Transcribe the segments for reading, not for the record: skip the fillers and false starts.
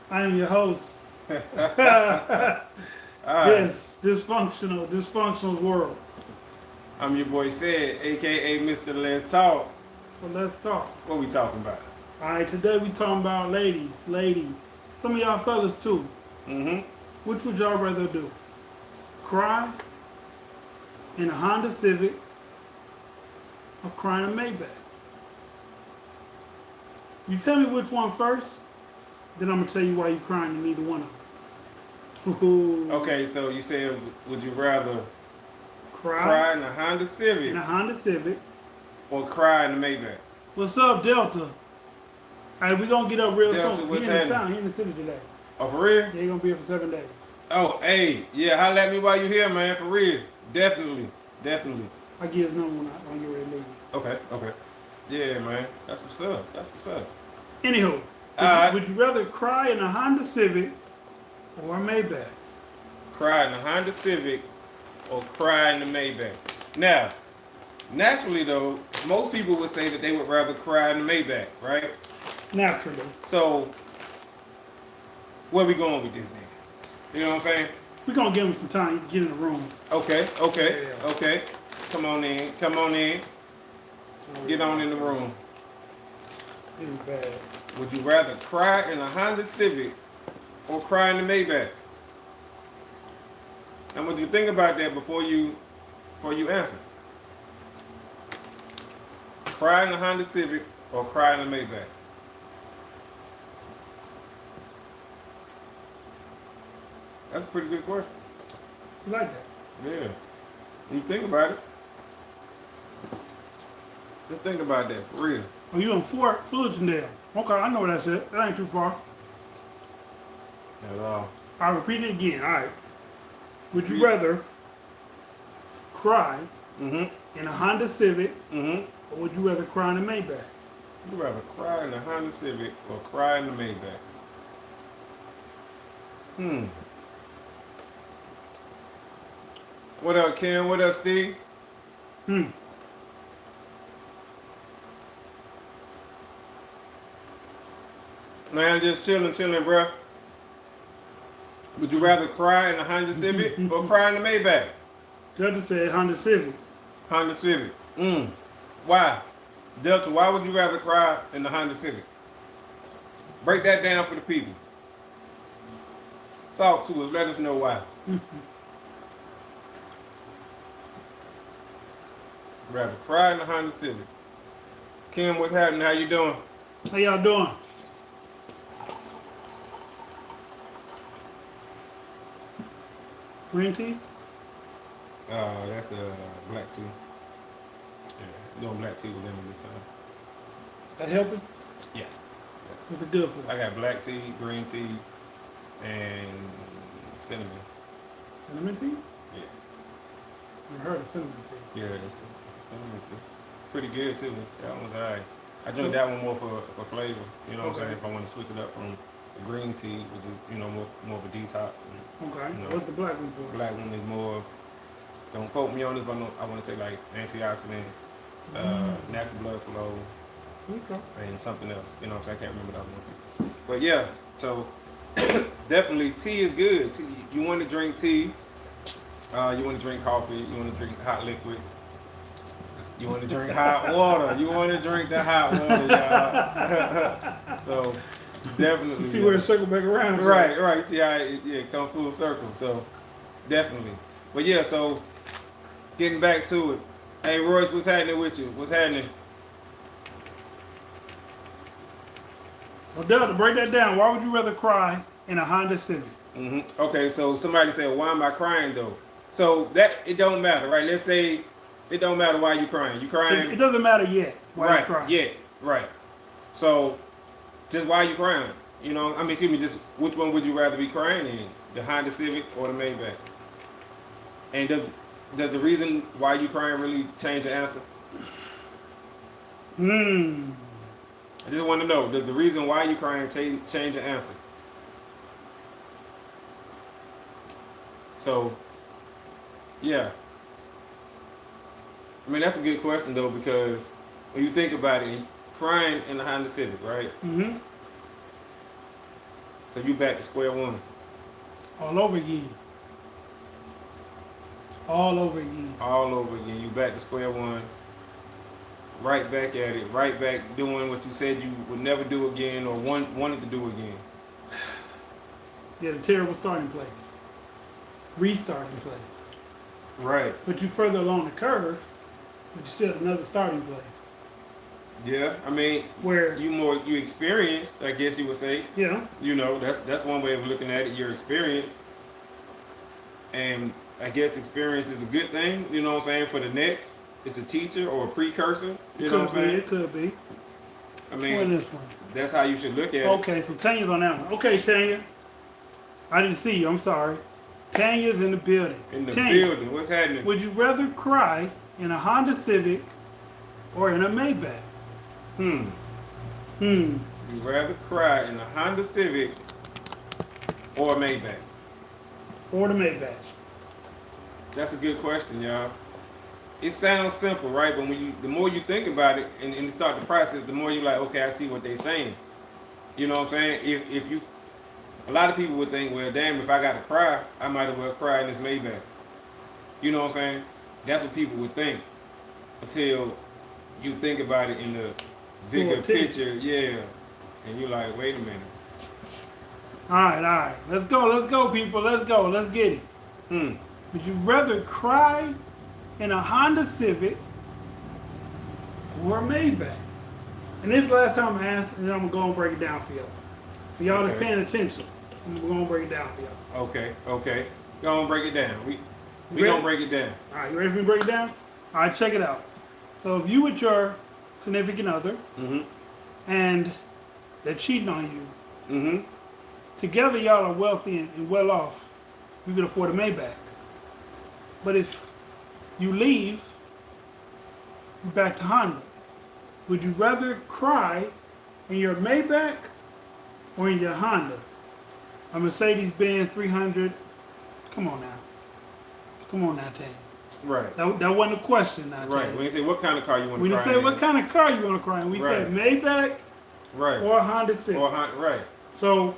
I am your host. All right. Yes, dysfunctional world. I'm your boy Said, aka Mr. Let's Talk. So let's talk. What we talking about? All right, today we talking about ladies. Some of y'all fellas too. Mm-hmm. Which would y'all rather do? Cry in a Honda Civic or cry in a Maybach? You tell me which one first, then I'm gonna tell you why you crying in neither one of them. Ooh. Okay, so you said, would you rather Cry cry in a Honda in Civic a Honda Civic. or cry in the Maybach? What's up, Delta? All right, we gonna get up real Delta, soon. He what's in the happening? town. He in the city today. Oh, for real? Yeah, he gonna be here for 7 days. Oh, hey, yeah, holla at me while you here, man, for real. Definitely. I get his number when I get ready to leave. Okay. Yeah, man. That's what's up. Anywho, Alright. would you rather cry in a Honda Civic or a Maybach? Cry in the Honda Civic or cry in the Maybach. Now, naturally though, most people would say that they would rather cry in the Maybach, right? Naturally. So, where we going with this thing? You know what I'm saying? We're gonna give him some time to get in the room. Okay. Yeah. Come on in. Get on in the room. It was bad. Would you rather cry in a Honda Civic or cry in the Maybach? And would you think about that before you answer? Cry in the Honda Civic or cry in the Maybach? That's a pretty good question. You like that? Yeah. You think about it. Just think about that for real. Oh, you in Fort Fullertondale. Okay, I know where that's at. That ain't too far. At all. I'll repeat it again. All right. Would you rather cry Mm-hmm. in a Honda Civic Mm-hmm. or would you rather cry in a Maybach? You rather cry in the Honda Civic or cry in the Maybach? What up, Ken? What up, Steve? Hmm. Man, just chilling, bruh. Would you rather cry in the Honda Civic or cry in the Maybach? Delta said Honda Civic. Honda Civic. Why? Delta, why would you rather cry in the Honda Civic? Break that down for the people. Talk to us. Let us know why. Rather cry in the Honda Civic. Kim, what's happening? How you doing? How y'all doing? Green tea? That's a black tea. Yeah, no black tea with lemon this time. That helping? Yeah. What's it good for? I got black tea, green tea, and cinnamon. Cinnamon tea? Yeah. Never heard of cinnamon tea. Yeah, it's cinnamon tea. Pretty good too. That one's alright. I drink that one more for flavor. You know what I'm saying? If I want to switch it up from the green tea, which is more of a detox. Okay. You know, What's the black one for? black one is more. Don't quote me on this, but I want to say like antioxidants, natural blood flow, Okay. and something else. You know what I'm saying? I can't remember that one. But yeah, so definitely tea is good. Tea, you want to drink tea. You want to drink coffee. You want to drink hot liquids. You want to drink hot water. You want to drink the hot water, y'all. So definitely. See where it circle back around. Right. See how it come full circle. So definitely. But yeah, so getting back to it. Hey Royce, what's happening with you? What's happening? So Delta, break that down. Why would you rather cry in a Honda Civic? Okay, so somebody said, why am I crying though? So that it don't matter, right? Let's say it don't matter why you crying. You crying. It doesn't matter yet. Why you crying? Yeah, right. So just why you crying? You know, I mean, excuse me, just which one would you rather be crying in? The Honda Civic or the Maybach? And does the reason why you crying really change the answer? I just want to know, does the reason why you crying change the answer? So, yeah. I mean, that's a good question, though, because when you think about it, crying in the Honda Civic, right? So you back to square one. All over again. All over again. All over again. You back to square one. Right back at it. Right back doing what you said you would never do again or wanted to do again. You had a terrible starting place. Restarting place. Right. But you further along the curve, but you still have another starting place. Yeah. I mean, Where, you experienced, I guess you would say. yeah, You know, that's one way of looking at it. Your experience. And I guess experience is a good thing, you know what I'm saying, for the next. It's a teacher or a precursor, you know what I'm saying? it could be. I What mean, is this one? that's how you should look at it. Okay, so Tanya's on that one. Okay, Tanya. I didn't see you, I'm sorry. Tanya's in the building. In the Tanya, building, what's happening? would you rather cry in a Honda Civic or in a Maybach? You rather cry in a Honda Civic or a Maybach? Or the Maybach? That's a good question, y'all. It sounds simple, right? But the more you think about it and you start the process, the more you're like, okay, I see what they're saying. You know what I'm saying? If you, a lot of people would think, well, damn, if I got to cry, I might as well cry in this Maybach. You know what I'm saying? That's what people would think until you think about it in the bigger picture, yeah. And you're like, wait a minute. All right. Let's go, people. Let's go. Let's get it. Would you rather cry in a Honda Civic or a Maybach? And this is the last time I asked, and I'm going to go and break it down for y'all. For y'all that's paying attention, I'm going to break it down for y'all. Okay. Go on, break it down. We going to break it down. All right, you ready for me to break it down? All right, check it out. So if you with your significant other and they're cheating on you, together y'all are wealthy and well off, you can afford a Maybach. But if you leave, you're back to Honda. Would you rather cry in your Maybach or in your Honda? A Mercedes-Benz 300. Come on now, Tanya. Right. That wasn't a question now, Right. Tanya. When you say what kind of car you want to cry When you say in. what kind of car you want to cry in, we said Maybach Right. or Honda Civic. Right. So,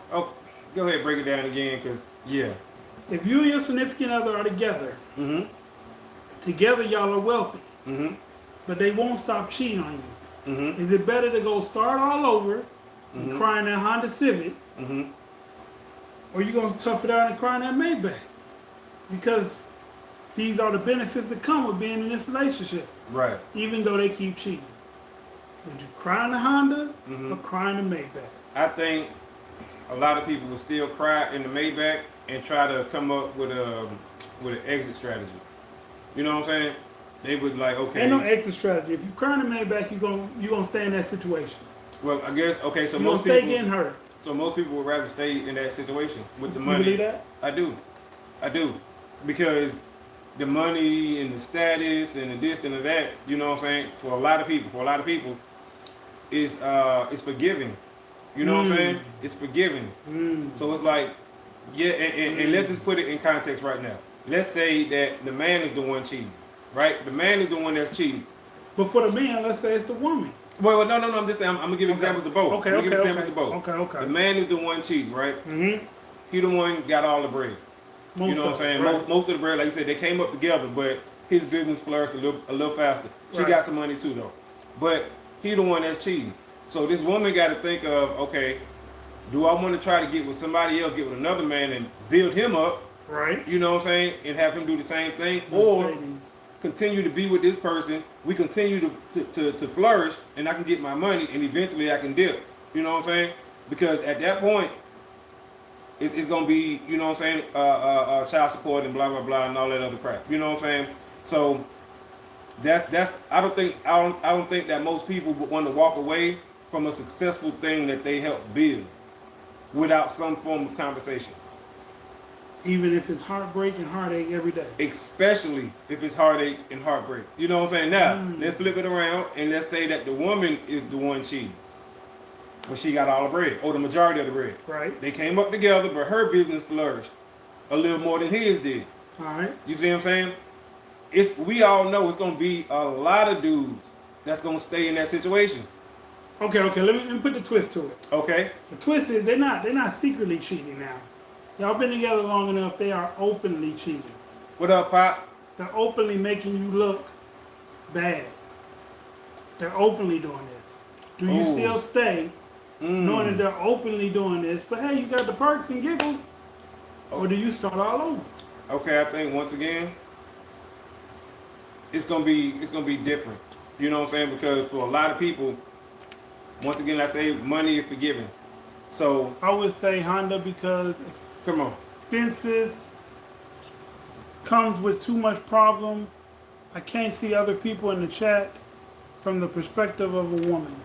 Go ahead, break it down again, because, yeah. if you and your significant other are together, together y'all are wealthy, but they won't stop cheating on you. Is it better to go start all over and cry in that Honda Civic, or you going to tough it out and cry in that Maybach? Because these are the benefits that come with being in this relationship. Right. Even though they keep cheating. Would you cry in the Honda or cry in the Maybach? I think a lot of people will still cry in the Maybach and try to come up with an exit strategy. You know what I'm saying? They would like, okay. Ain't no exit strategy. If you cry in the Maybach, you gonna stay in that situation. Well, I guess, okay, so You most gonna stay people getting hurt. So most people would rather stay in that situation with the money. You believe that? I do. Because the money and the status and the this and the that, you know what I'm saying? For a lot of people, is forgiving. You know what I'm saying? It's forgiving. So it's like, yeah, and let's just put it in context right now. Let's say that the man is the one cheating, right? The man is the one that's cheating. But for the man, let's say it's the woman. Well, no. I'm just saying. I'm gonna give examples of both. Okay. The man is the one cheating, right? He the one got all the bread. You know what I'm saying? Right. Most of the bread, like you said, they came up together, but his business flourished a little faster. She got some money too, though. But he the one that's cheating. So this woman got to think of, okay, do I want to try to get with somebody else, get with another man and build him up? Right. You know what I'm saying? And have him do the same thing, or continue to be with this person. We continue to flourish, and I can get my money, and eventually I can dip. You know what I'm saying? Because at that point, it's gonna be, you know what I'm saying, child support and blah blah blah and all that other crap. You know what I'm saying? So that's I don't think that most people would want to walk away from a successful thing that they helped build without some form of conversation. Even if it's heartbreak and heartache every day. Especially if it's heartache and heartbreak. You know what I'm saying? Now, let's flip it around and let's say that the woman is the one cheating. But she got all the bread, or the majority of the bread. Right. They came up together, but her business flourished a little more than his did. All right. You see what I'm saying? We all know it's going to be a lot of dudes that's going to stay in that situation. Okay. Let me put the twist to it. Okay. The twist is they're not secretly cheating now. Y'all been together long enough. They are openly cheating. What up, Pop? They're openly making you look bad. They're openly doing this. Do you still stay, knowing that they're openly doing this? But hey, you got the perks and giggles, or do you start all over? Okay, I think once again, it's gonna be different. You know what I'm saying? Because for a lot of people, once again, I say money is forgiving. So I would say Honda because come on. expenses comes with too much problem. I can't see other people in the chat from the perspective of a woman.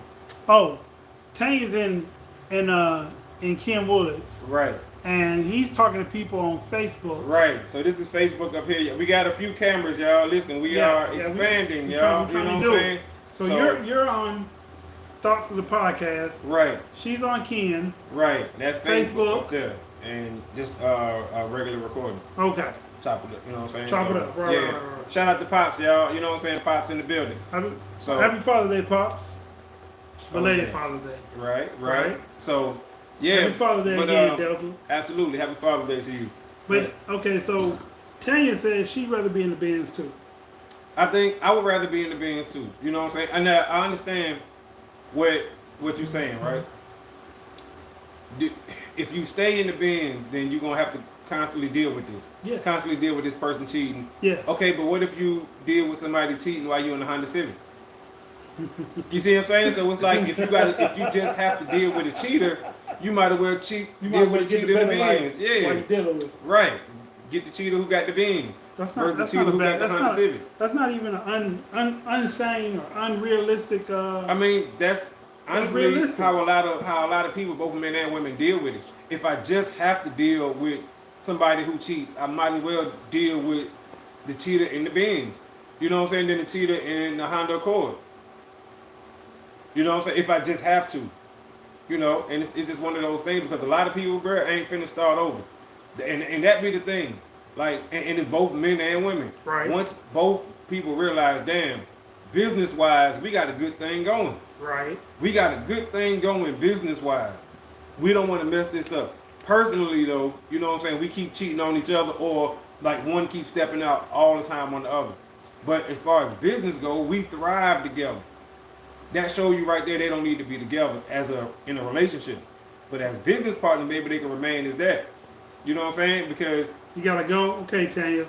Oh, Tanya's in Ken Woods. Right. And he's talking to people on Facebook. Right. So this is Facebook up here. We got a few cameras, y'all. Listen, we are expanding, y'all. You know what I'm saying? So you're on Thoughts for the Podcast. Right. She's on Ken. Right. That's Facebook, Facebook. up there. And just a regular recording. Okay. Chop it up, you know what I'm saying? Chop it up. Right, yeah. right. Shout out to Pops, y'all. You know what I'm saying? Pops in the building. Happy Father's Day, Pops. Belated Father's Day. Right. So, yeah. Happy Father's Day again, Delta. Absolutely. Happy Father's Day to you. But, okay, so Tanya said she'd rather be in the Benz too. I think I would rather be in the Benz too. You know what I'm saying? And I understand what you're saying, right? If you stay in the Benz, then you're going to have to constantly deal with this. Yeah. Constantly deal with this person cheating. Yes. Okay, but what if you deal with somebody cheating while you're in the Honda Civic? You see what I'm saying? So it's like if you just have to deal with a cheater, you might as well deal with a cheater in the Benz. Yeah. While you're dealing with it. Right. Get the cheater who got the Benz. That's versus not the cheater a who bad. got the Honda Civic. That's not even an unsane or unrealistic. I mean, that's honestly realistic. how a lot of people, both men and women, deal with it. If I just have to deal with somebody who cheats, I might as well deal with the cheater in the Benz. You know what I'm saying? Then the cheater in the Honda Accord. You know what I'm saying? If I just have to. You know, and it's just one of those things because a lot of people, bro, ain't finna start over. And that be the thing. Like, and it's both men and women. Right. Once both people realize, damn, business-wise, we got a good thing going. Right. We got a good thing going business-wise. We don't want to mess this up. Personally, though, you know what I'm saying? We keep cheating on each other or like one keeps stepping out all the time on the other. But as far as business goes, we thrive together. That shows you right there they don't need to be together in a relationship. But as business partners, maybe they can remain as that. You know what I'm saying? Because you gotta go. Okay, Tanya.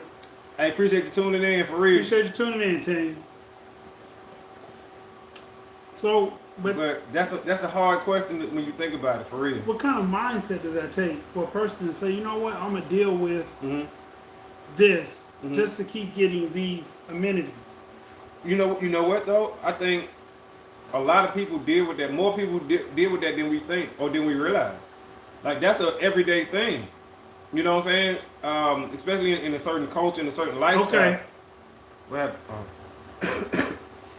I appreciate you tuning in for real. Appreciate you tuning in, Tanya. So, but that's a hard question when you think about it, for real. What kind of mindset does that take for a person to say, you know what, I'm gonna deal with this just to keep getting these amenities? You know what though? I think a lot of people deal with that. More people deal with that than we think or than we realize. Like that's an everyday thing. You know what I'm saying? Especially in a certain culture, in a certain lifestyle. Okay. What happened?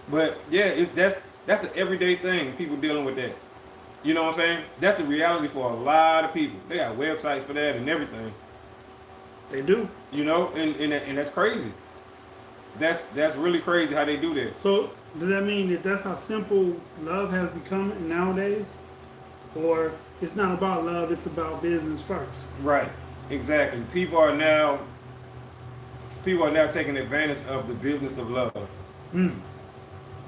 But yeah, that's an everyday thing. People dealing with that. You know what I'm saying? That's the reality for a lot of people. They got websites for that and everything. They do. You know, and that's crazy. That's really crazy how they do that. So does that mean that that's how simple love has become nowadays? Or it's not about love, it's about business first? Right. Exactly. People are now taking advantage of the business of love. You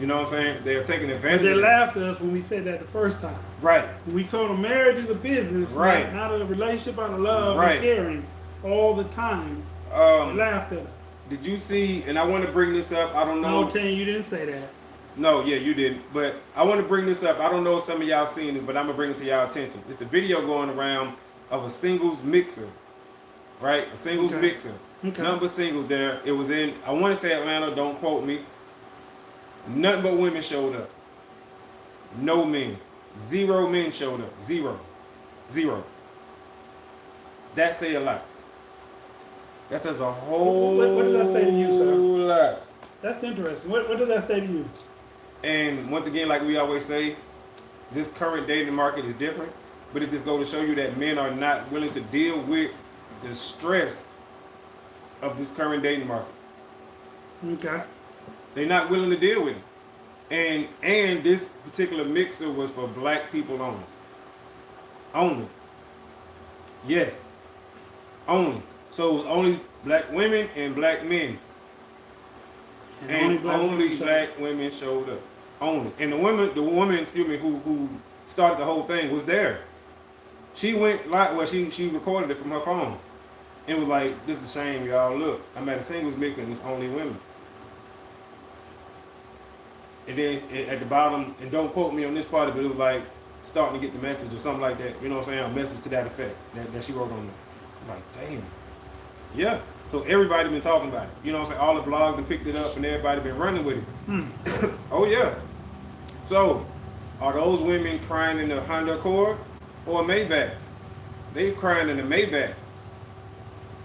know what I'm saying? They're taking advantage. But they laughed at us when we said that the first time. Right. We told them marriage is a business, right? Not a relationship out of love right. and caring all the time. They laughed at us. Did you see? And I want to bring this up. I don't know. No, Tanya, you didn't say that. No, yeah, you didn't. But I want to bring this up. I don't know if some of y'all seen this, but I'm gonna bring it to y'all attention. It's a video going around of a singles mixer. Right? A singles mixer. Okay. Number singles there. It was in, I want to say Atlanta, don't quote me. Nothing but women showed up. No men. 0 men showed up. 0. That say a lot. That says a whole what does that say to you, sir? lot. That's interesting. What does that say to you? And once again, like we always say, this current dating market is different. But it just goes to show you that men are not willing to deal with the stress of this current dating market. Okay. They're not willing to deal with it. And this particular mixer was for black people only. Only. Yes. Only. So it was only black women and black men. And only black women showed up. Only. And the woman, excuse me, who started the whole thing was there. She went live, well, she recorded it from her phone. And was like, this is a shame, y'all. Look, I'm at a singles mix and it's only women. And then at the bottom, and don't quote me on this part, but it was like starting to get the message or something like that. You know what I'm saying? A message to that effect that she wrote on there. I'm like, damn. Yeah. So everybody been talking about it. You know what I'm saying? All the blogs have picked it up and everybody been running with it. Oh yeah. So are those women crying in the Honda Accord or a Maybach? They crying in the Maybach.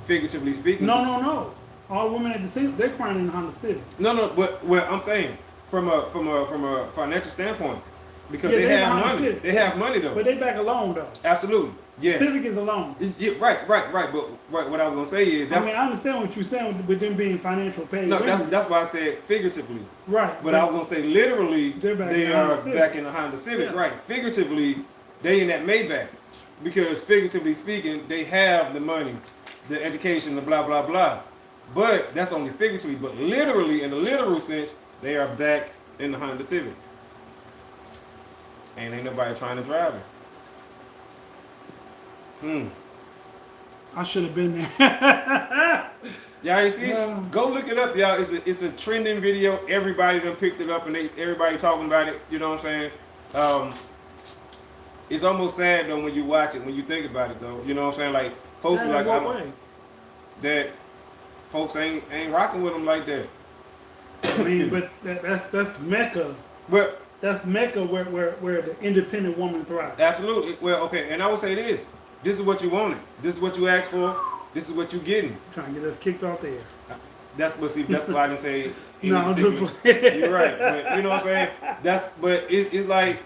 Figuratively speaking. No. All women at the city, they're crying in the Honda Civic. No. What I'm saying from a financial standpoint, because they have money. Civic. They have money though. But they back alone though. Absolutely. Yes. Civic is alone. Yeah, right. But what I was gonna say is that, I mean, I understand what you're saying with them being financial paid. No, that's why I said figuratively. Right. But I was gonna say literally they are back in the Honda Civic. Yeah. Right. Figuratively, they in that Maybach. Because figuratively speaking, they have the money, the education, the blah blah blah. But that's only figuratively. But literally, in the literal sense, they are back in the Honda Civic. And ain't nobody trying to drive it. I should have been there. Y'all ain't see it? Go look it up, y'all. It's a trending video. Everybody done picked it up and everybody talking about it. You know what I'm saying? It's almost sad though when you watch it, when you think about it though. You know what I'm saying? Like folks sad like that folks ain't rocking with them like that. I mean, but that's Mecca. But that's Mecca where the independent woman thrives. Absolutely. Well, okay, and I would say this. This is what you wanted. This is what you asked for. This is what you getting. Trying to get us kicked off there. That's why I didn't say. No, I'm just You're right. But you know what I'm saying? It's like.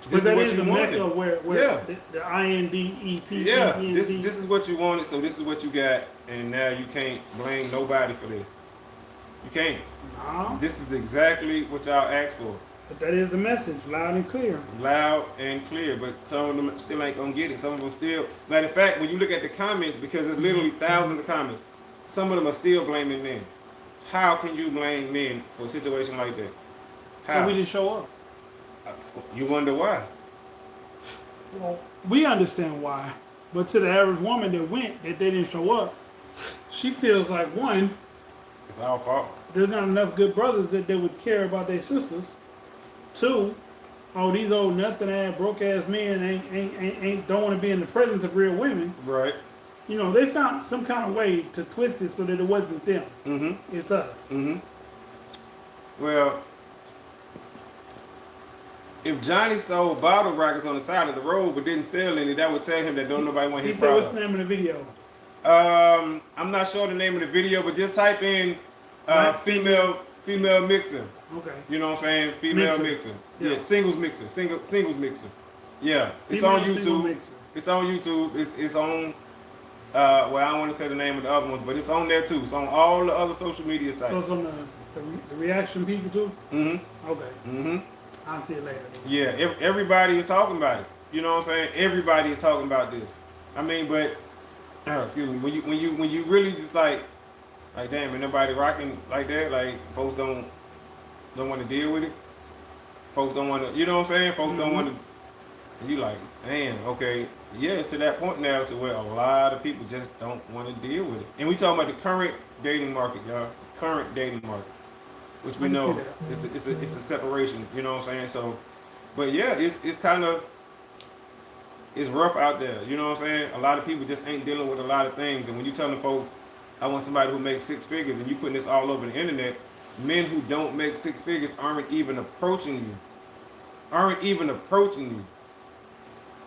But that is the Mecca where the INDEP. Yeah, this is what you wanted, so this is what you got, and now you can't blame nobody for this. You can't. No. This is exactly what y'all asked for. But that is the message, loud and clear. Loud and clear, but some of them still ain't gonna get it. Some of them still. Matter of fact, when you look at the comments, because there's literally thousands of comments, some of them are still blaming men. How can you blame men for a situation like that? How? So we didn't show up. You wonder why? Well, we understand why, but to the average woman that went, that they didn't show up, she feels like one, it's our fault. There's not enough good brothers that they would care about their sisters. Two, these old nothing ass broke ass men ain't don't want to be in the presence of real women. Right. You know, they found some kind of way to twist it so that it wasn't them. Mm-hmm. It's us. Mm-hmm. Well, if Johnny sold bottle rockets on the side of the road but didn't sell any, that would tell him that don't nobody want his product. What's the name of the video? I'm not sure the name of the video, but just type in female mixer. Okay. You know what I'm saying? Female mixer. Yeah. Singles mixer. Singles mixer. Yeah. It's Female on YouTube. It's on YouTube. It's on well, I don't want to say the name of the other ones, but it's on there too. It's on all the other social media sites. So it's on the reaction people too? Mm-hmm. Okay. Mm-hmm. I'll see it later. Yeah, everybody is talking about it. You know what I'm saying? Everybody is talking about this. I mean, but excuse me, when you really just like damn, ain't nobody rocking like that. Like folks don't want to deal with it. Folks don't want to. You know what I'm saying? Folks don't want to. You like, damn, okay, yeah, it's to that point now to where a lot of people just don't want to deal with it. And we talking about the current dating market, y'all. Current dating market. Which we know it's a separation, you know what I'm saying? So, but yeah, it's kind of, it's rough out there, you know what I'm saying? A lot of people just ain't dealing with a lot of things, and when you telling folks, I want somebody who makes six figures, and you putting this all over the internet, men who don't make six figures aren't even approaching you.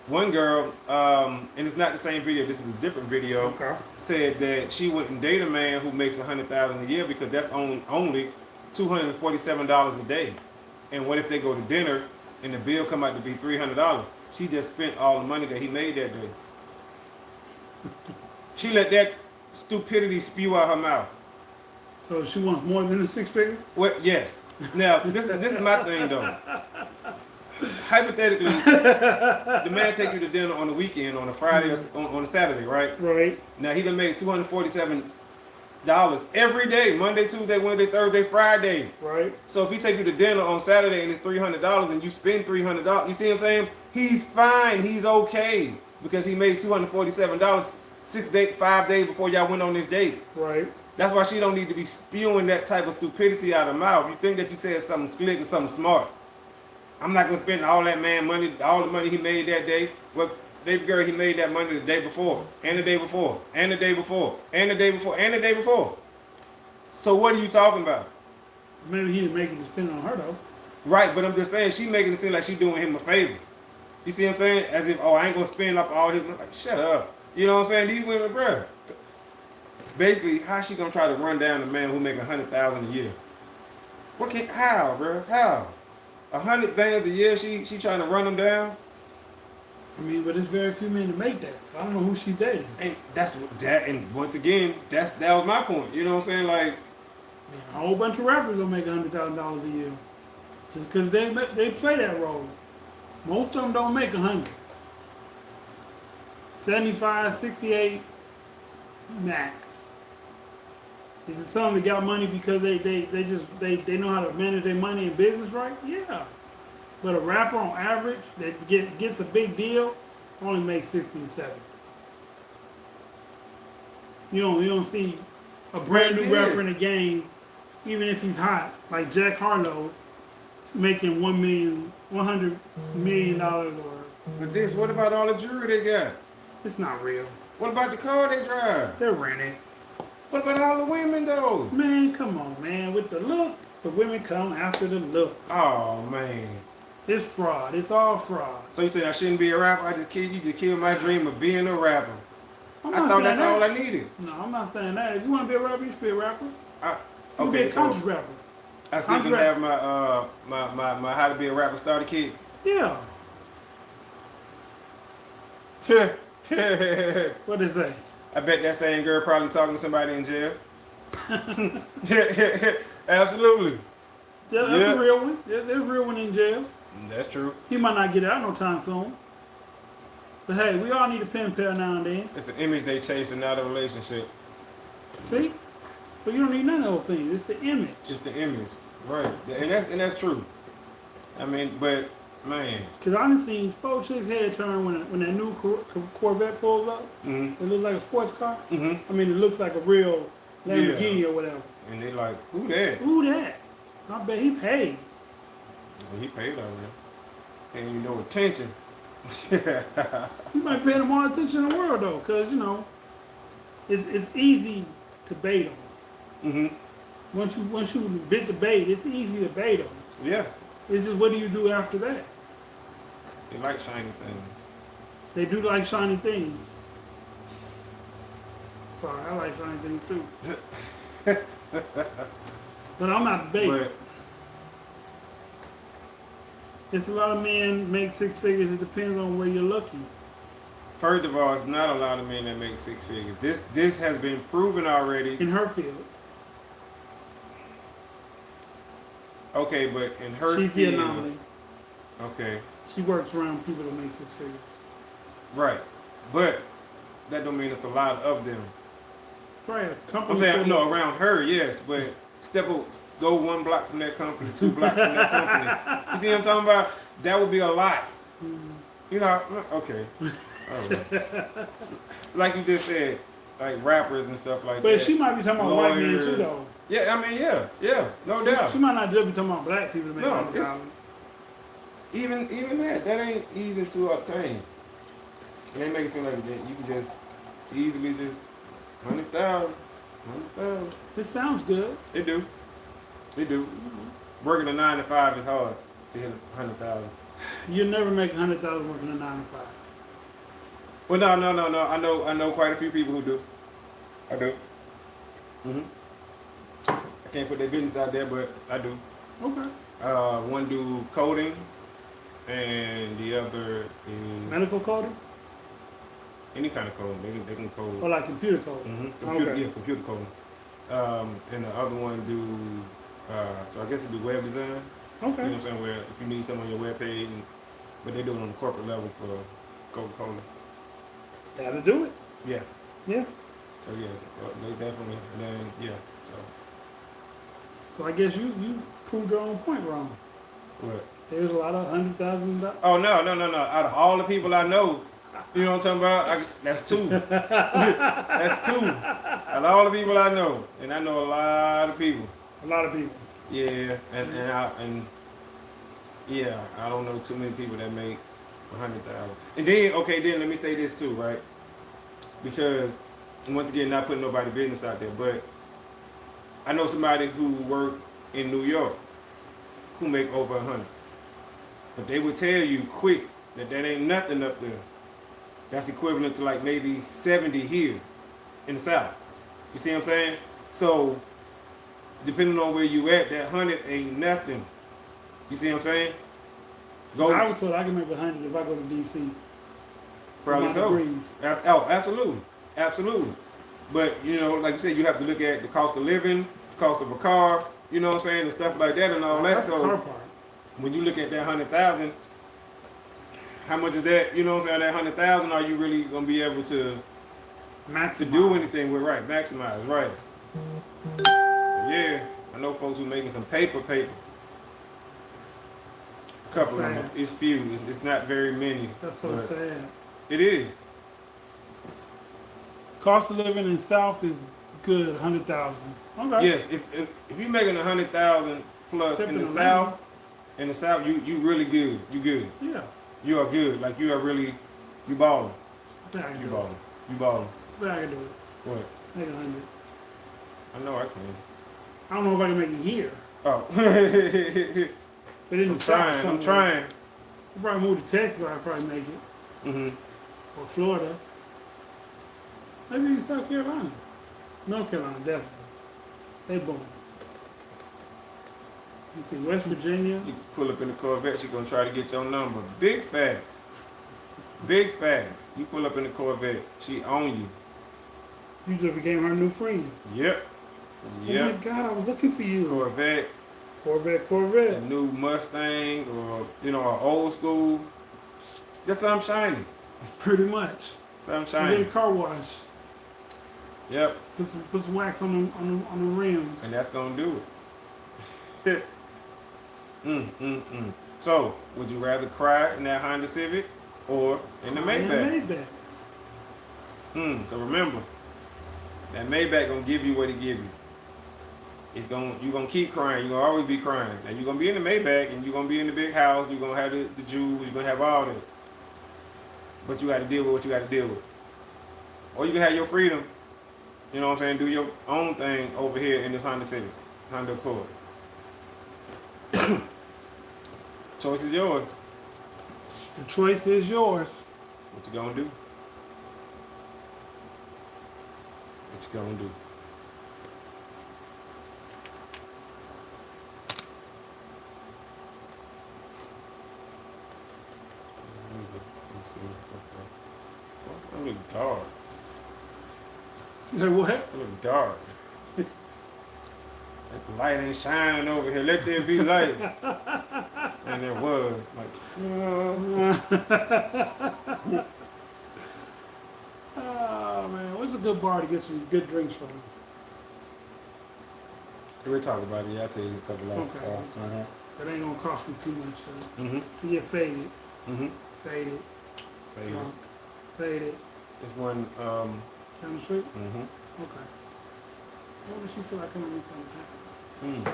One girl, and it's not the same video, this is a different video, said that she wouldn't date a man who makes $100,000 a year because that's only $247 a day. And what if they go to dinner and the bill come out to be $300? She just spent all the money that he made that day. She let that stupidity spew out her mouth. So she wants more than a six figure? Well, yes. Now, this is my thing though. Hypothetically, the man take you to dinner on the weekend, on a Friday or on a Saturday, right? Right. Now he done made $247 every day, Monday, Tuesday, Wednesday, Thursday, Friday. Right. So if he take you to dinner on Saturday and it's $300 and you spend $300, you see what I'm saying? He's fine, he's okay because he made $247 5 days before y'all went on this date. Right. That's why she don't need to be spewing that type of stupidity out of her mouth. You think that you said something slick or something smart. I'm not gonna spend all that man money, all the money he made that day. Well, baby girl, he made that money the day before, and the day before, and the day before, and the day before, and the day before. So what are you talking about? Maybe he didn't make it to spend on her though. Right, but I'm just saying she making it seem like she doing him a favor. You see what I'm saying? As if, oh, I ain't gonna spend up all his money. Like, shut up. You know what I'm saying? These women, bruh. Basically, how she gonna try to run down a man who make $100,000 a year? How, bruh? How? 100 bands a year, she trying to run them down? I mean, but there's very few men to make that, so I don't know who she's dating. And and once again, that was my point. You know what I'm saying? Like, a whole bunch of rappers don't make $100,000 a year, just because they play that role. Most of them don't make 100. 75, 68 max. Is it some that got money because they know how to manage their money in business right? Yeah. But a rapper on average that gets a big deal only makes 60 to 70. You don't see a brand new rapper in the game, even if he's hot, like Jack Harlow, making $100 million or. but what about all the jewelry they got? It's not real. What about the car they drive? They're rented. What about all the women though? Man, come on, man. With the look, the women come after the look. Oh man. It's fraud. It's all fraud. So you said I shouldn't be a rapper? You just killed my dream of being a rapper. I'm I not thought saying that's all that. I needed. No, I'm not saying that. If you want to be a rapper, you should be a rapper. You Okay, be a conscious rapper. I still can have my how to be a rapper starter kit. Yeah. What they say? I bet that same girl probably talking to somebody in jail. Absolutely. Yeah, that's a real one. There's a real one in jail. That's true. He might not get out no time soon. But hey, we all need a pen pal now and then. It's an image they chasing, not a relationship. See? So you don't need none of those things. It's the image. It's the image, right? And that's true. I mean, but man, Cause I done seen 4 chicks' head turn when that new Corvette pulls up. mm-hmm. It looks like a sports car. Mm-hmm. I mean, it looks like a real Lamborghini or whatever. And they like, who that? Who that? I bet he paid. Well, he paid already. And you know, attention. You might pay them all the attention in the world though, cause you know, it's easy to bait them. Mm-hmm. Once you bit the bait, it's easy to bait them. Yeah. It's just what do you do after that? They like shiny things. They do like shiny things. Sorry, I like shiny things too. But I'm not bait. But It's a lot of men make 6 figures. It depends on where you're looking. first of all, it's not a lot of men that make 6 figures. This has been proven already. In her field. Okay, but in her She's the field, anomaly. okay, She works around people that make 6 figures. right, but that don't mean it's a lot of them. Right, a company. I'm saying no around her, yes, but go 1 block from that company, 2 blocks from that company. You see what I'm talking about? That would be a lot. You know, okay. All right. Like you just said, like rappers and stuff like that. But she might be talking about white men too, though. Yeah, I mean, yeah, no doubt. She might not just be talking about black people that make No, $100,000. Even that ain't easy to obtain. It ain't make it seem like that. You can just easily just 100,000. This sounds good. They do. Working a 9 to 5 is hard to hit 100,000. You'll never make 100,000 working a 9 to 5. Well, no. I know quite a few people who do. I do. I can't put their business out there, but I do. Okay. One do coding, and the other is Medical coding? any kind of coding. They can code. Or like computer coding? Computer, Okay. yeah, computer coding. And the other one do So I guess it'd be web design. Okay. You know what I'm saying? Where if you need something on your web page, but they do it on the corporate level for Coca-Cola. That'll do it. Yeah. Yeah. So yeah, they definitely. And then yeah. So I guess you proved your own point wrong. What? There's a lot of $100,000. Oh no. Out of all the people I know, you know what I'm talking about? That's two. That's two. Out of all the people I know, and I know a lot of people. A lot of people. Yeah, and yeah, I don't know too many people that make 100,000. And then then let me say this too, right? Because once again, not putting nobody business out there, but I know somebody who worked in New York who make over 100. But they would tell you quick that ain't nothing up there. That's equivalent to like maybe 70 here in the South. You see what I'm saying? So depending on where you at, that 100 ain't nothing. You see what I'm saying? I was told I can make 100 if I go to DC. Probably so. Degrees. Oh, absolutely. Absolutely. But, you know, like you said, you have to look at the cost of living, the cost of a car, you know what I'm saying, and stuff like that and all that. That's the car So part. when you look at that 100,000, how much is that, you know what I'm saying, that 100,000, are you really going to be able to do anything with, right, maximize, right. But yeah, I know folks who making some paper. A couple of them, it's few, it's not very many. That's so sad. It is. Cost of living in South is good, 100,000. Okay. Yes, if you're making 100,000 plus Except in the South, you really good. You good. Yeah. You are good. Like you are really, you balling. I think I can You do balling. You balling. it. I think I can do it. What? Make 100. I know I can. I don't know if I can make it here. Oh. But in I'm the trying. South, I'm trying. I'll probably move to Texas, I'll probably make it. Mm-hmm. Or Florida. Maybe in South Carolina. North Carolina, definitely. They boom. You see, West Virginia. You can pull up in the Corvette, she's gonna try to get your number. Big facts. Big facts. You pull up in the Corvette, she on you. You just became her new friend. Yep. Oh my God, I was looking for you. Corvette. Corvette. A new Mustang or, you know, an old school. Just something shiny. Pretty much. Something You shiny. get a car wash. Yep. Put some wax on the rims. And that's gonna do it. So, would you rather cry in that Honda Civic or in the Maybach? Cause remember, that Maybach gonna give you what it give you. You're gonna keep crying. You're gonna always be crying. Now you're gonna be in the Maybach and you're gonna be in the big house. You're gonna have the jewels. You're gonna have all that. But you got to deal with what you got to deal with. Or you can have your freedom. You know what I'm saying? Do your own thing over here in this Honda Civic, Honda Accord. Choice is yours. The choice is yours. What you gonna do? What you gonna do? I look dark. Say what? I look dark. Like the light ain't shining over here. Let there be light. And there was. Like, Oh man, what's a good bar to get some good drinks from? we'll talk about it. Yeah, I'll tell you a couple of Okay. That ain't gonna cost me too much though. Mm-hmm. You get faded. Mm-hmm. Faded. Faded. Drunk. Faded. It's one, Down the street? mm-hmm. Okay. What does she feel like coming in from?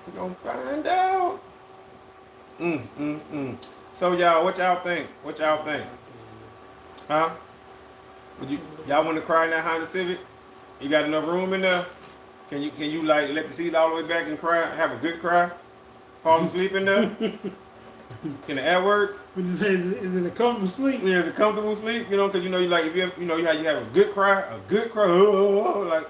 We're gonna find out. So y'all, what y'all think? What y'all think? Huh? Y'all want to cry in that Honda Civic? You got enough room in there? Can you like let the seat all the way back and cry? Have a good cry? Fall asleep in there? Can the air work? Would you say is it a comfortable sleep? Yeah, is it comfortable sleep? You know, because you know you like if you have, you know how you have a good cry, like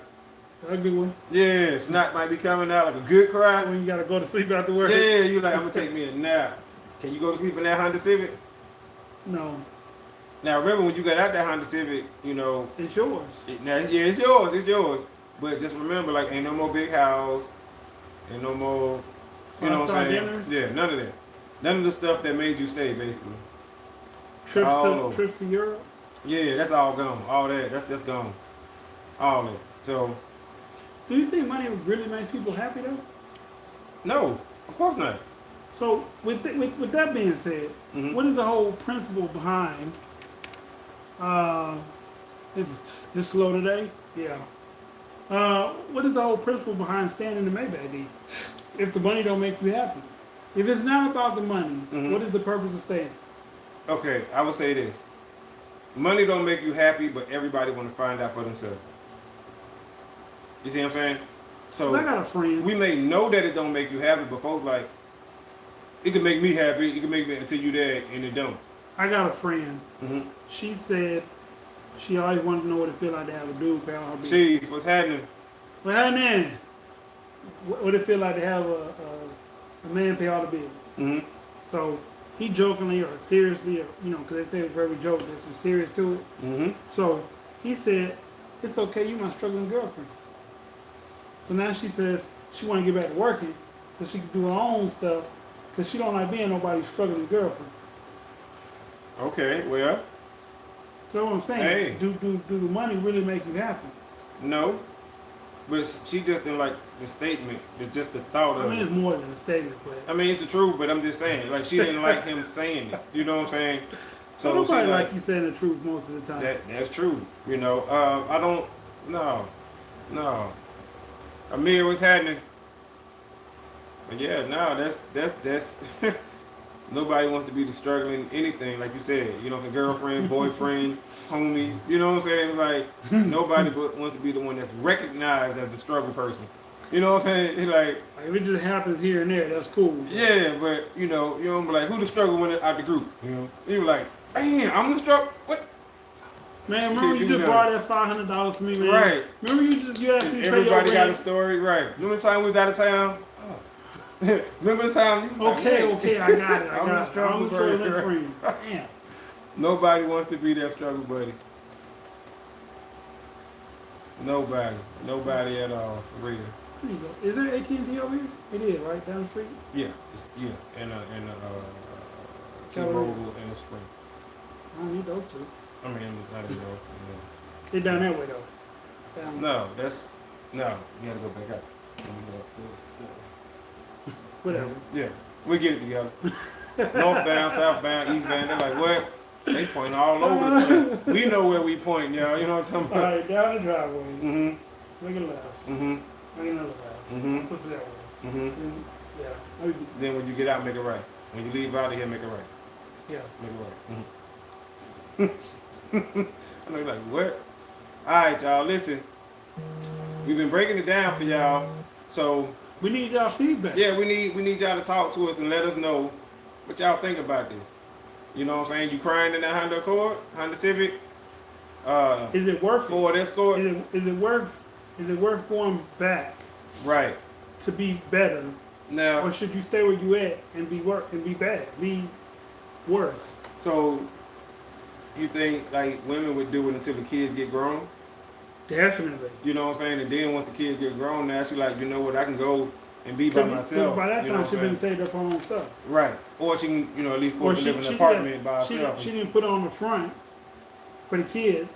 A good one. yeah, snot might be coming out like a good cry. When you gotta go to sleep after work. Yeah, you like I'm gonna take me a nap. Can you go to sleep in that Honda Civic? No. Now remember when you got out that Honda Civic, you know It's yours. it's yours. It's yours. But just remember, like, ain't no more big house, ain't no more, you know what I'm saying? Dinners? Yeah, none of that. None of the stuff that made you stay, basically. Trips to Europe? Yeah, that's all gone. All that's gone. All that. So, Do you think money really makes people happy though? no, of course not. So with that being said, what is the whole principle behind? This slow today. Yeah. What is the whole principle behind staying in the Maybach deal? If the money don't make you happy, if it's not about the money, what is the purpose of staying? Okay, I would say this. Money don't make you happy, but everybody want to find out for themselves. You see what I'm saying? So I got a friend. We may know that it don't make you happy, but folks like, it can make me happy, it can make me until you there, and it don't. I got a friend. She said she always wanted to know what it feel like to have a dude pay all her bills. See, what's happening? What happening? What it feel like to have a man pay all the bills? So he jokingly or seriously, or, you know, because they say for every joke there's some serious to it. So he said, "It's okay, you my struggling girlfriend." So now she says she want to get back to working so she can do her own stuff because she don't like being nobody's struggling girlfriend. Okay, well. So what I'm saying, Hey. do the money really make you happy? No. But she just didn't like the statement, just the thought of I mean, it. it's more than a statement, but I mean, it's the truth, but I'm just saying, like, she didn't like him saying it. You know what I'm saying? so So nobody she like you saying the truth most of the time. That's true. You know, I don't. No. Amir, what's happening? But yeah, no, that's nobody wants to be the struggling anything, like you said. You know, it's a girlfriend, boyfriend, homie. You know what I'm saying? It's like nobody wants to be the one that's recognized as the struggle person. You know what I'm saying? It's like if it just happens here and there, that's cool. yeah, but you don't be like, who the struggle one out the group? You know, you be like, damn, I'm the struggle. What? Man, remember you just borrowed that $500 from me, man? Right. Remember you asked me to pay your Everybody got a rent? story, right? Remember the time we was out of town? Remember the time? You was like, Okay, I got it. I'm the struggle buddy. friend. Damn. Nobody wants to be that struggle buddy. Nobody at all, for real. There you go. Is there AT&T over here? It is, right down the street. Yeah, and T-Mobile and a Sprint. I don't need those two. I mean, I don't know. They're down that way though. Down No, you gotta go back up. Whatever. Yeah, we get it together. Northbound, southbound, eastbound. They're like, what? They point all over the place. We know where we point, y'all. You know what I'm talking All about? right, down the driveway. Make it left. Make another left. Put it that way. Yeah. Maybe. Then when you get out, make it right. When you leave out of here, make it right. Yeah. Make it right. I'm like, what? All right, y'all. Listen, we've been breaking it down for y'all. So we need y'all feedback. yeah, we need y'all to talk to us and let us know what y'all think about this. You know what I'm saying? You crying in that Honda Accord, Honda Civic? Is it worth Ford Escort? Is it worth going back? Right. To be better, Now, or should you stay where you at and be worse? so you think like women would do it until the kids get grown? Definitely. You know what I'm saying? And then once the kids get grown, now she's like, you know what, I can go and be by myself. By that you know time, she's been saved up her own stuff. Right. Or she can, at least afford to live in an apartment by herself. She didn't put it on the front for the kids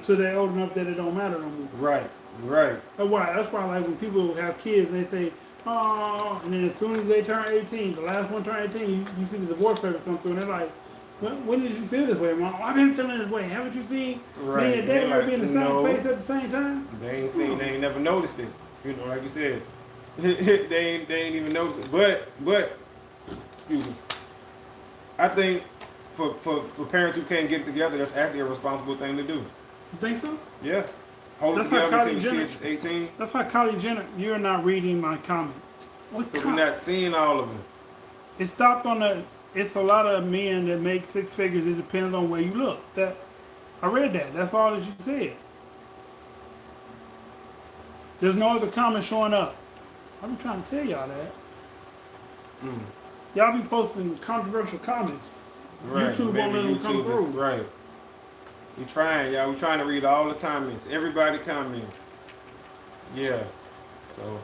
till they're old enough that it don't matter no more. Right. That's why like when people have kids, they say, oh, and then as soon as they turn 18, the last one turn 18, you see the divorce papers come through, and they're like, when did you feel this way, Mom? I've been feeling this way. Haven't you seen me and Dad like, be in the same place at the same time? They ain't never noticed it. You know, like you said. they ain't even noticed it. But excuse me. I think for parents who can't get it together, that's actually a responsible thing to do. You think so? Yeah. Hold it together until the kids 18. That's why Kylie Jenner, you're not reading my comment. But we're not seeing all of them. It stopped on it's a lot of men that make six figures. It depends on where you look. I read that. That's all that you said. There's no other comment showing up. I'm trying to tell y'all that. Y'all be posting controversial comments. Right. YouTube won't let them come through. Right. We trying, y'all. We trying to read all the comments. Everybody comments. Yeah. So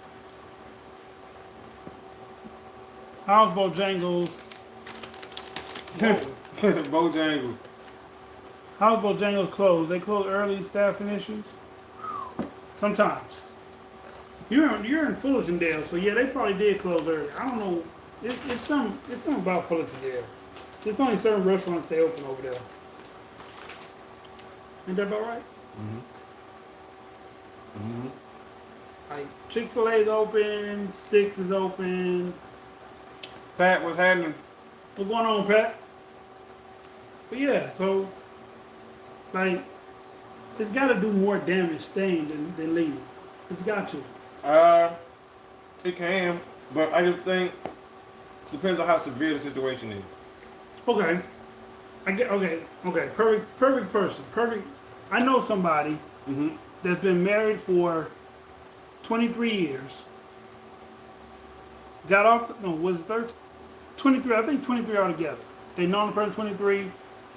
How's Bojangles? Whoa. Bojangles. How's Bojangles close? They close early, staffing issues? Sometimes. You're in Fullertondale, so yeah, they probably did close early. I don't know. It's something about Fullertondale. There's only certain restaurants they open over there. Ain't that about right? Mm-hmm. Like Chick-fil-A's open, Sticks is open. Pat, what's happening? What's going on, Pat? But yeah, so like it's got to do more damage staying than leaving. It's got to. It can, but I just think it depends on how severe the situation is. Okay. I get okay. Perfect person. Perfect. I know somebody Mm-hmm. that's been married for 23 years. Got off the, no, was it 13? 23, I think 23 altogether. They known the person 23.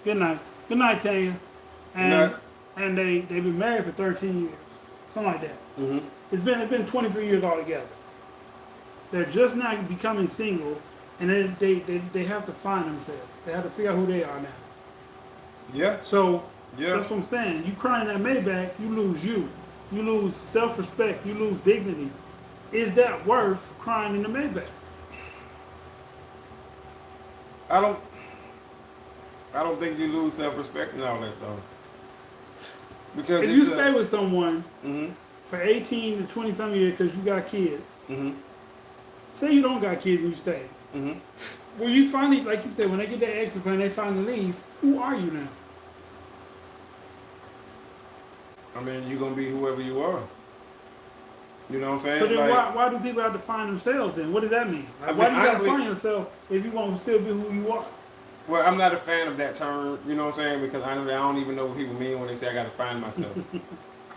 Good night. Good night, Tanya. And and they've been married for 13 years. Something like that. Mm-hmm. It's been 23 years altogether. They're just now becoming single, and then they have to find themselves. They have to figure out who they are now. Yeah. So Yeah. that's what I'm saying. You crying that Maybach, you lose you. You lose self-respect. You lose dignity. Is that worth crying in the Maybach? I don't think you lose self-respect and all that though. Because If it's you stay with someone mm-hmm. for 18 to 20 some years because you got kids, Mm-hmm. say you don't got kids and you stay. Mm-hmm. Well, you finally, like you said, when they get their exit plan, they finally leave. Who are you now? I mean, you're gonna be whoever you are. You know what I'm saying? So then Like, why do people have to find themselves then? What does that mean? Like, I why mean, do you got to honestly- find yourself if you want to still be who you are? well, I'm not a fan of that term. You know what I'm saying? Because honestly, I don't even know what people mean when they say I got to find myself.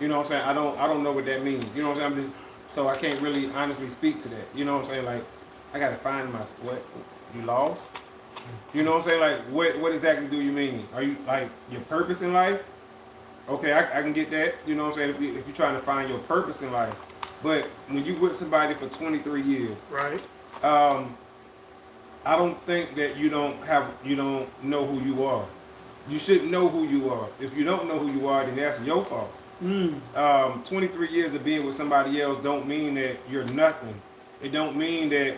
You know what I'm saying? I don't know what that means. You know what I'm saying? So I can't really honestly speak to that. You know what I'm saying? Like, I got to find myself. What? You lost? You know what I'm saying? Like, what exactly do you mean? Are you like your purpose in life? Okay, I can get that. You know what I'm saying? If you're trying to find your purpose in life, but when you with somebody for 23 years, Right. I don't think that you don't know who you are. You should know who you are. If you don't know who you are, then that's your fault. 23 years of being with somebody else don't mean that you're nothing. It don't mean that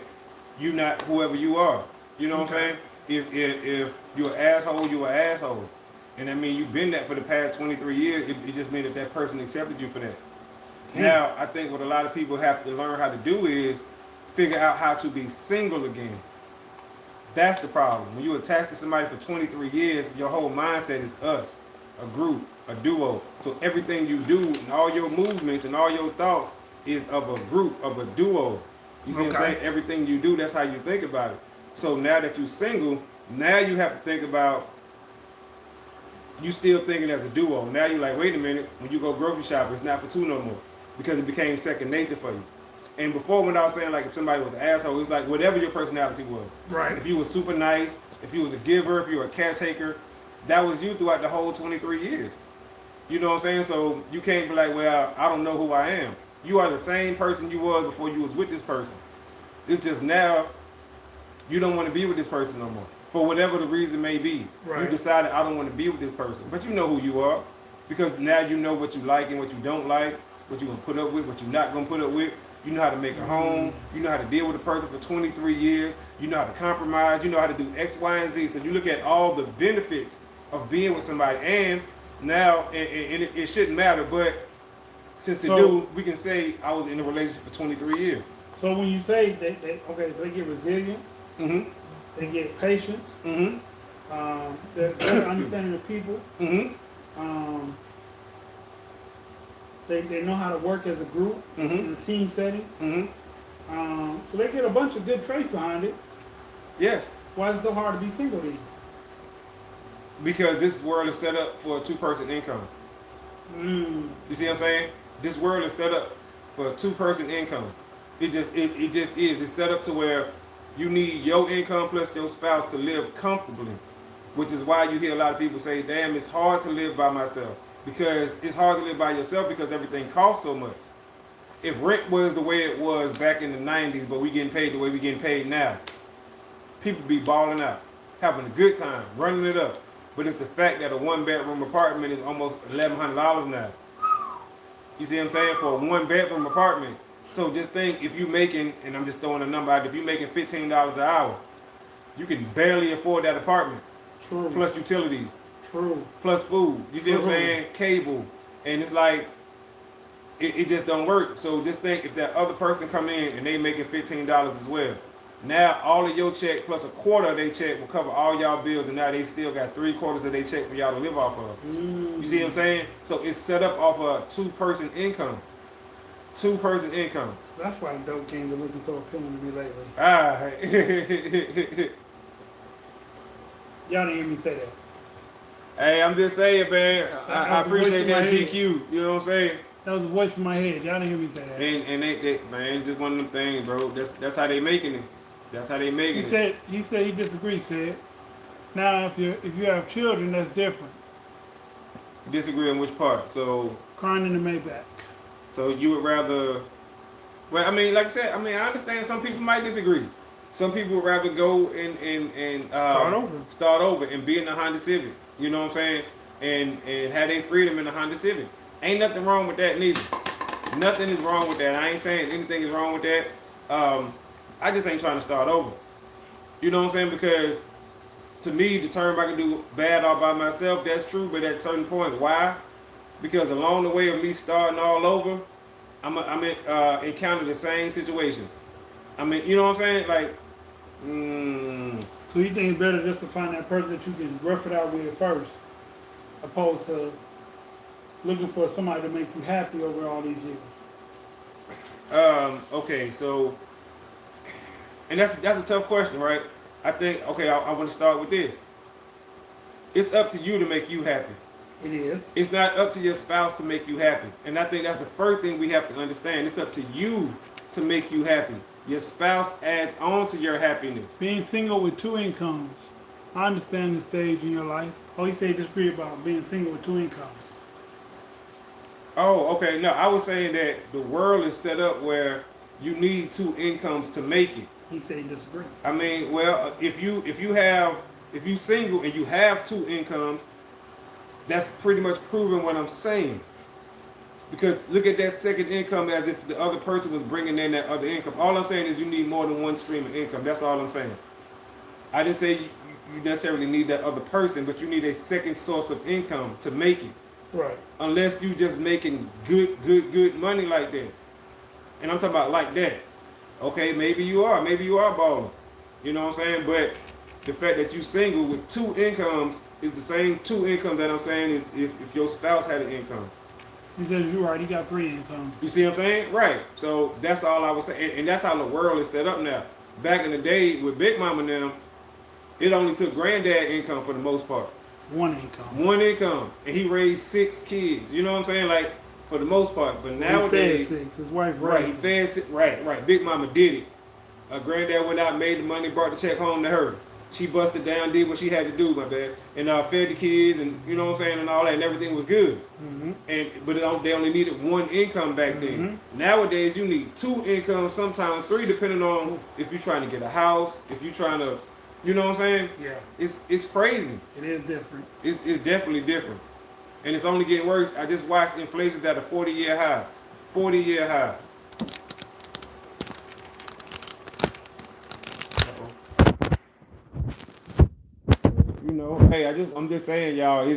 you're not whoever you are. You know what I'm saying? If you're an asshole, you're an asshole. And I mean, you've been that for the past 23 years. It just means that person accepted you for that. Damn. Now, I think what a lot of people have to learn how to do is figure out how to be single again. That's the problem. When you attach to somebody for 23 years, your whole mindset is us, a group, a duo. So everything you do and all your movements and all your thoughts is of a group, of a duo. You see what I'm saying? Everything you do, that's how you think about it. So now that you're single, now you have to think about you still thinking as a duo. Now you're like, wait a minute, when you go grocery shopping, it's not for two no more. Because it became second nature for you. And before, when I was saying like if somebody was an asshole, it's like whatever your personality was. Right. If you were super nice, if you was a giver, if you were a caretaker, that was you throughout the whole 23 years. You know what I'm saying? So you can't be like, well, I don't know who I am. You are the same person you was before you was with this person. It's just now you don't want to be with this person no more. For whatever the reason may be. Right. You decided I don't want to be with this person. But you know who you are. Because now you know what you like and what you don't like, what you're going to put up with, what you're not going to put up with. You know how to make a home. You know how to deal with a person for 23 years. You know how to compromise. You know how to do X, Y, and Z. So you look at all the benefits of being with somebody. And now, and it shouldn't matter, but since it do, we can say I was in a relationship for 23 years. So when you say okay, so they get resilience, Mm-hmm. they get patience, Mm-hmm. they're better understanding of people, Mm-hmm. they know how to work as a group in a team setting. Mm-hmm. So they get a bunch of good traits behind it. Yes. Why is it so hard to be single then? Because this world is set up for a two-person income. You see what I'm saying? This world is set up for a two-person income. It just is. It's set up to where you need your income plus your spouse to live comfortably, which is why you hear a lot of people say, damn, it's hard to live by myself. Because it's hard to live by yourself because everything costs so much. if rent was the way it was back in the 90s, but we getting paid the way we getting paid now, people be balling out, having a good time, running it up. But it's the fact that a 1-bedroom apartment is almost $1,100 now. You see what I'm saying? For a 1-bedroom apartment. So just think, if you making, and I'm just throwing a number out, if you making $15 an hour, you can barely afford that apartment. True. Plus utilities. True. Plus food. You see what I'm saying? Cable. And it's like, it just don't work. So just think, if that other person come in and they making $15 as well. Now all of your check plus a quarter of their check will cover all y'all bills, and now they still got 3/4 of their check for y'all to live off of. You see what I'm saying? So it's set up off a 2-person income. 2-person income. That's why the dope games are looking so appealing to me lately. Y'all didn't hear me say that. Hey, I'm just saying, man. I appreciate that GQ. You know what I'm saying? That was the voice in my head. Y'all didn't hear me say that. And they man, it's just one of them things, bro. That's how they making it. That's how they making it. He said he disagrees, said. Now if you have children, that's different. Disagree on which part? So Crying in the Maybach. So you would rather, well, I mean, like I said, I mean, I understand some people might disagree. Some people would rather go and start over and be in the Honda Civic. You know what I'm saying? And have their freedom in the Honda Civic. Ain't nothing wrong with that neither. Nothing is wrong with that. I ain't saying anything is wrong with that. I just ain't trying to start over. You know what I'm saying? Because to me, the term I can do bad all by myself, that's true, but at certain points. Why? Because along the way of me starting all over, I'm encounter the same situations. I mean, you know what I'm saying? Like, So you think it's better just to find that person that you can rough it out with first, opposed to looking for somebody to make you happy over all these years? Okay, so, and that's a tough question, right? I think, okay, I want to start with this. It's up to you to make you happy. It is. It's not up to your spouse to make you happy. And I think that's the first thing we have to understand. It's up to you to make you happy. Your spouse adds on to your happiness. Being single with 2 incomes. I understand the stage in your life. Oh, he said disagree about being single with 2 incomes. Oh, okay. No, I was saying that the world is set up where you need 2 incomes to make it. He said he disagree. I mean, well, if you single and you have 2 incomes, that's pretty much proving what I'm saying. Because look at that second income as if the other person was bringing in that other income. All I'm saying is you need more than one stream of income. That's all I'm saying. I didn't say you necessarily need that other person, but you need a second source of income to make it. Right. Unless you just making good money like that. And I'm talking about like that. Okay, maybe you are balling. You know what I'm saying? But the fact that you single with 2 incomes is the same 2 income that I'm saying is if your spouse had an income. He says you're right, he got 3 incomes. You see what I'm saying? Right. So that's all I was saying. And that's how the world is set up now. Back in the day with Big Mama and them, it only took granddad income for the most part. 1 income. 1 income. And he raised 6 kids. You know what I'm saying? Like, for the most part. But nowadays... He fed 6. His wife right, he fed 6. Right. Big Mama did it. Granddad went out, made the money, brought the check home to her. She busted down, did what she had to do, my bad. And fed the kids and, you know what I'm saying, and all that, and everything was good. Mm-hmm. But they only needed 1 income back then. Nowadays, you need 2 incomes, sometimes 3, depending on if you're trying to get a house, if you're trying to, you know what I'm saying? Yeah. It's crazy. It is different. It's definitely different. And it's only getting worse. I just watched inflation's at a 40-year high. 40-year high. You know, hey, I'm just saying, y'all,